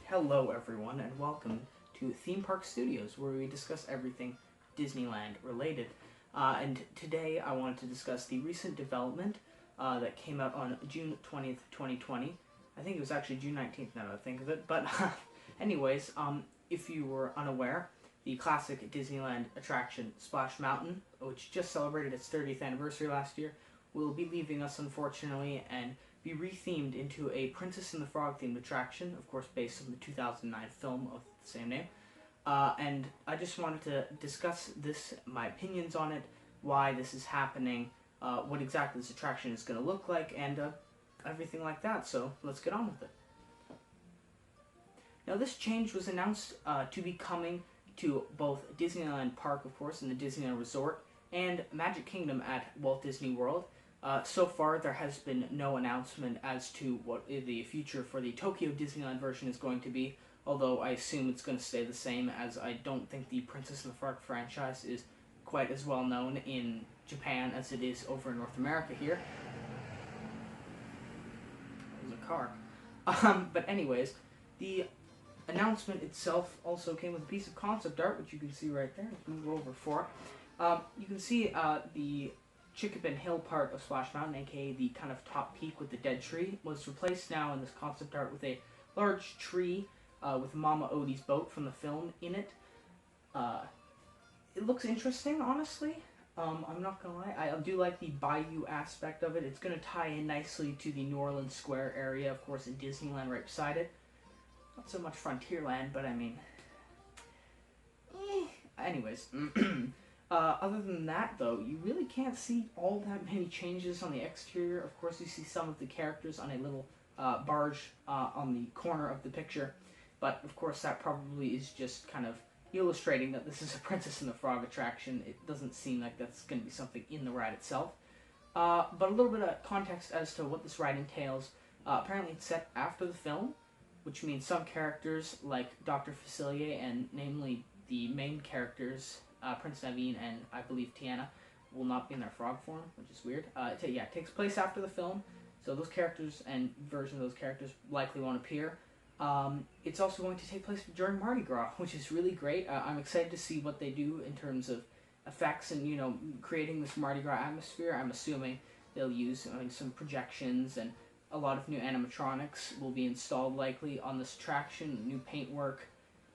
Hello everyone and welcome to ThemeParkStudios, where we discuss everything Disneyland related. And today I wanted to discuss the recent development that came out on June 20th, 2020. I think it was actually June 19th now that I think of it. But anyways, if you were unaware, the classic Disneyland attraction Splash Mountain, which just celebrated its 30th anniversary last year, will be leaving us unfortunately and be rethemed into a Princess and the Frog themed attraction, of course based on the 2009 film of the same name. And I just wanted to discuss this, my opinions on it, why this is happening, what exactly this attraction is going to look like, and everything like that. So let's get on with it. Now this change was announced to be coming to both Disneyland Park, of course, and the Disneyland Resort, and Magic Kingdom at Walt Disney World. So far, there has been no announcement as to what the future for the Tokyo Disneyland version is going to be, although I assume it's going to stay the same, as I don't think the Princess and the Frog franchise is quite as well known in Japan as it is over in North America here. There's a car. But anyways, the announcement itself also came with a piece of concept art, which you can see right there. Let's move over for it. You can see the Chickapin Hill part of Splash Mountain, aka the kind of top peak with the dead tree, was replaced now in this concept art with a large tree with Mama Odie's boat from the film in it. It looks interesting, honestly. I'm not gonna lie. I do like the bayou aspect of it. It's gonna tie in nicely to the New Orleans Square area, of course, in Disneyland right beside it. Not so much Frontierland, but I mean... Anyways. Other than that, though, you really can't see all that many changes on the exterior. Of course, you see some of the characters on a little barge on the corner of the picture. But, of course, that probably is just kind of illustrating that this is a Princess and the Frog attraction. It doesn't seem like that's going to be something in the ride itself. But a little bit of context as to what this ride entails. Apparently, it's set after the film, which means some characters, like Dr. Facilier, and namely the main characters, Prince Naveen and I believe Tiana, will not be in their frog form, which is weird. It takes place after the film, so those characters and versions of those characters likely won't appear. It's also going to take place during Mardi Gras, which is really great. I'm excited to see what they do in terms of effects and, you know, creating this Mardi Gras atmosphere. I'm assuming they'll use some projections, and a lot of new animatronics will be installed likely on this attraction, new paintwork.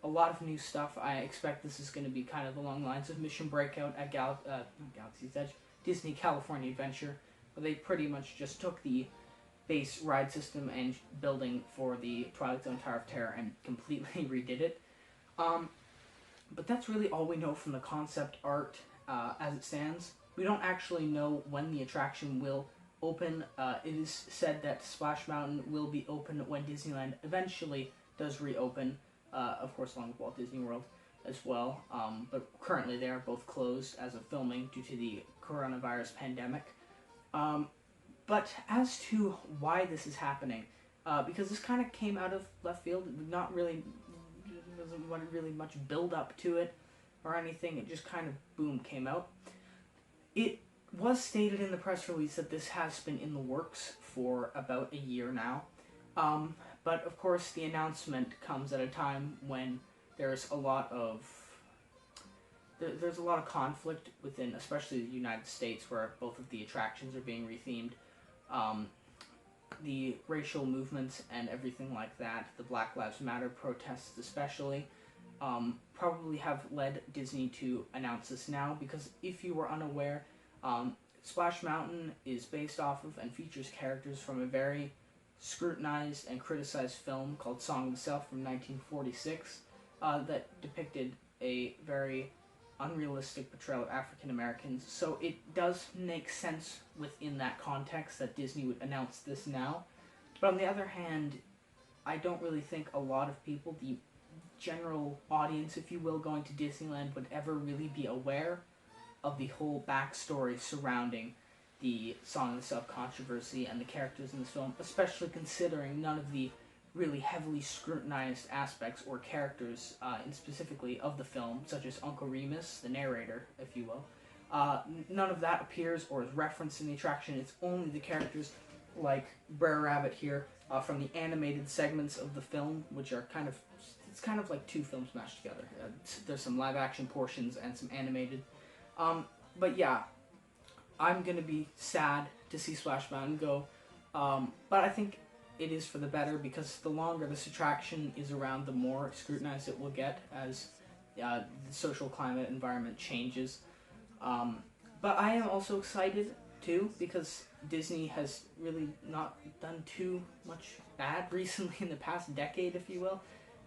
A lot of new stuff. I expect this is going to be kind of along the lines of Mission Breakout at Galaxy's Edge, Disney California Adventure, where they pretty much just took the base ride system and building for the Twilight Zone Tower of Terror and completely redid it. But that's really all we know from the concept art as it stands. We don't actually know when the attraction will open. It is said that Splash Mountain will be open when Disneyland eventually does reopen. Of course, along with Walt Disney World as well, but currently they are both closed as of filming due to the coronavirus pandemic. But as to why this is happening, because this kind of came out of left field, wasn't really much build up to it or anything, it just kind of boom came out. It was stated in the press release that this has been in the works for about a year now. But of course, the announcement comes at a time when there's a lot of conflict within, especially the United States, where both of the attractions are being rethemed. The racial movements and everything like that, the Black Lives Matter protests especially, probably have led Disney to announce this now. Because if you were unaware, Splash Mountain is based off of and features characters from a very scrutinized and criticized film called Song of the South from 1946 that depicted a very unrealistic portrayal of African Americans. So it does make sense within that context that Disney would announce this now. But on the other hand, I don't really think a lot of people, the general audience, if you will, going to Disneyland would ever really be aware of the whole backstory surrounding the Song of the South controversy and the characters in this film, especially considering none of the really heavily scrutinized aspects or characters specifically of the film, such as Uncle Remus, the narrator, if you will. None of that appears or is referenced in the attraction. It's only the characters like Brer Rabbit here from the animated segments of the film, which are it's kind of like two films mashed together. There's some live action portions and some animated. But yeah, I'm gonna be sad to see Splash Mountain go, but I think it is for the better, because the longer this attraction is around, the more scrutinized it will get as the social climate environment changes. But I am also excited too, because Disney has really not done too much bad recently in the past decade, if you will.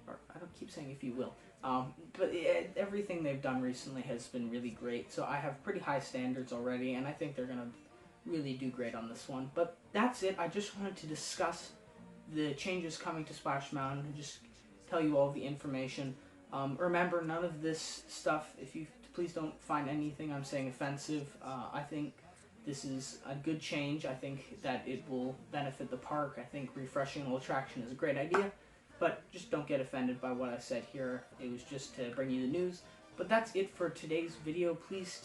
Or I don't keep saying if you will. But everything they've done recently has been really great, so I have pretty high standards already, and I think they're going to really do great on this one. But that's it. I just wanted to discuss the changes coming to Splash Mountain and just tell you all the information. Remember, none of this stuff, if you please don't find anything I'm saying offensive. I think this is a good change. I think that it will benefit the park. I think refreshing the attraction is a great idea. But just don't get offended by what I said here. It was just to bring you the news. But that's it for today's video. Please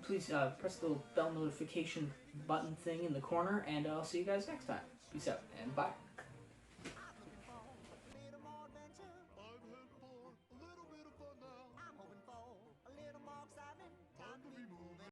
please press the little bell notification button thing in the corner, and I'll see you guys next time. Peace out, and bye.